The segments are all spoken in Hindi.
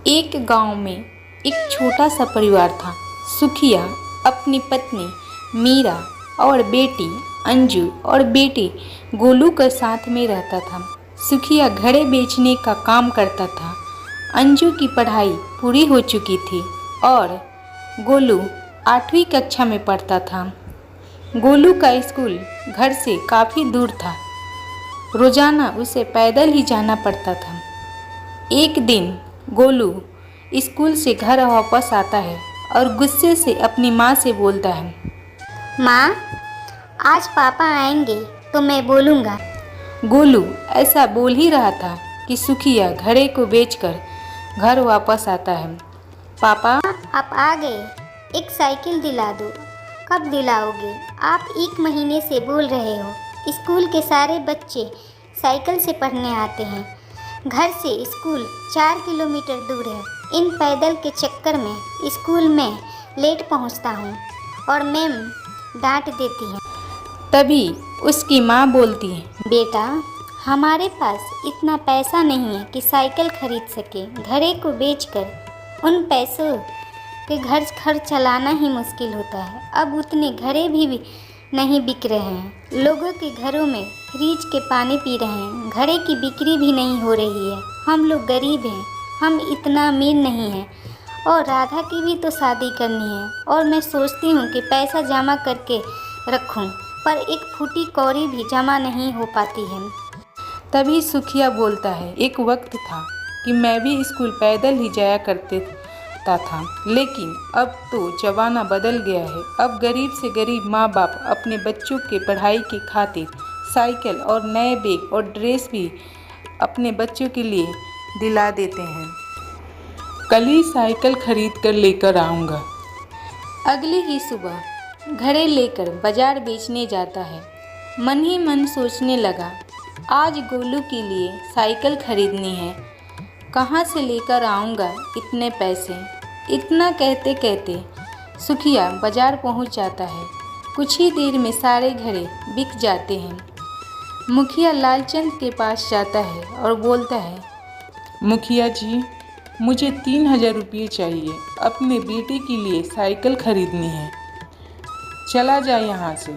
एक गांव में एक छोटा सा परिवार था। सुखिया अपनी पत्नी मीरा और बेटी अंजू और बेटे गोलू के साथ में रहता था। सुखिया घड़े बेचने का काम करता था। अंजू की पढ़ाई पूरी हो चुकी थी और गोलू 8वीं कक्षा में पढ़ता था। गोलू का स्कूल घर से काफ़ी दूर था। रोजाना उसे पैदल ही जाना पड़ता था। एक दिन गोलू स्कूल से घर वापस आता है और गुस्से से अपनी माँ से बोलता है, माँ, आज पापा आएंगे तो मैं बोलूँगा। गोलू ऐसा बोल ही रहा था कि सुखिया घड़े को बेचकर घर वापस आता है। पापा, आप आ गए, एक साइकिल दिला दो। कब दिलाओगे? आप 1 महीने से बोल रहे हो। स्कूल के सारे बच्चे साइकिल से पढ़ने आते हैं। घर से स्कूल 4 किलोमीटर दूर है। इन पैदल के चक्कर में स्कूल में लेट पहुंचता हूं और मैम डांट देती है। तभी उसकी माँ बोलती है, बेटा, हमारे पास इतना पैसा नहीं है कि साइकिल खरीद सके। घड़े को बेचकर उन पैसों के घर खर्च चलाना ही मुश्किल होता है। अब उतने घड़े भी नहीं बिक रहे हैं। लोगों के घरों में फ्रिज के पानी पी रहे हैं। घड़े की बिक्री भी नहीं हो रही है। हम लोग गरीब हैं, हम इतना अमीर नहीं हैं और राधा की भी तो शादी करनी है और मैं सोचती हूँ कि पैसा जमा करके रखूँ, पर एक फूटी कौड़ी भी जमा नहीं हो पाती है। तभी सुखिया बोलता है, एक वक्त था कि मैं भी स्कूल पैदल ही जाया करता था, लेकिन अब तो ज़माना बदल गया है। अब गरीब से गरीब माँ बाप अपने बच्चों के पढ़ाई की खातिर साइकिल और नए बैग और ड्रेस भी अपने बच्चों के लिए दिला देते हैं। कल ही साइकिल खरीद कर लेकर आऊँगा। अगली ही सुबह घड़े लेकर बाजार बेचने जाता है। मन ही मन सोचने लगा, आज गोलू के लिए साइकिल खरीदनी है, कहाँ से लेकर आऊँगा इतने पैसे। इतना कहते कहते सुखिया बाजार पहुँच जाता है। कुछ ही देर में सारे घड़े बिक जाते हैं। मुखिया लालचंद के पास जाता है और बोलता है, मुखिया जी, मुझे 3000 रुपये चाहिए, अपने बेटे के लिए साइकिल खरीदनी है। चला जा यहाँ से।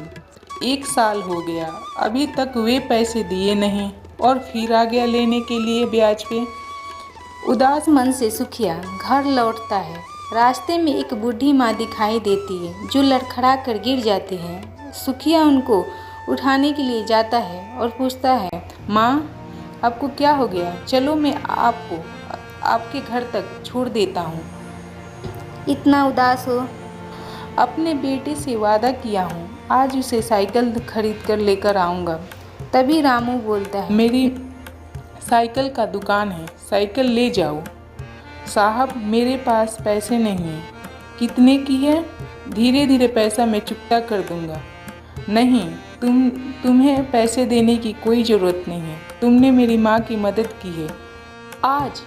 1 साल हो गया, अभी तक वे पैसे दिए नहीं और फिर आ गया लेने के लिए ब्याज पे। उदास मन से सुखिया घर लौटता है। रास्ते में एक बूढ़ी माँ दिखाई देती है जो लड़खड़ा कर गिर जाती है। सुखिया उनको उठाने के लिए जाता है और पूछता है, माँ, आपको क्या हो गया? चलो मैं आपको आपके घर तक छोड़ देता हूँ। इतना उदास हो? अपने बेटे से वादा किया हूँ, आज उसे साइकिल खरीद कर लेकर आऊँगा। तभी रामू बोलता है, मेरी साइकिल का दुकान है, साइकिल ले जाओ। साहब, मेरे पास पैसे नहीं हैं। कितने की है? धीरे धीरे पैसा मैं चुकता कर दूंगा। नहीं, तुम्हें पैसे देने की कोई ज़रूरत नहीं है। तुमने मेरी माँ की मदद की है। आज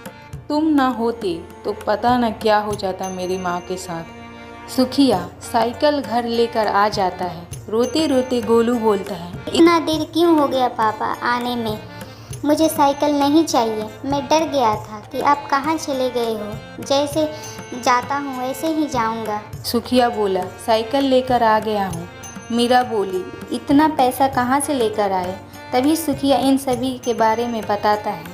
तुम ना होते तो पता न क्या हो जाता मेरी माँ के साथ। सुखिया साइकिल घर लेकर आ जाता है। रोते रोते गोलू बोलता है, इतना देर क्यों हो गया पापा आने में? मुझे साइकिल नहीं चाहिए। मैं डर गया था कि आप कहाँ चले गए हो। जैसे जाता हूँ वैसे ही जाऊँगा। सुखिया बोला, साइकिल लेकर आ गया हूँ। मीरा बोली, इतना पैसा कहाँ से लेकर आए? तभी सुखिया इन सभी के बारे में बताता है।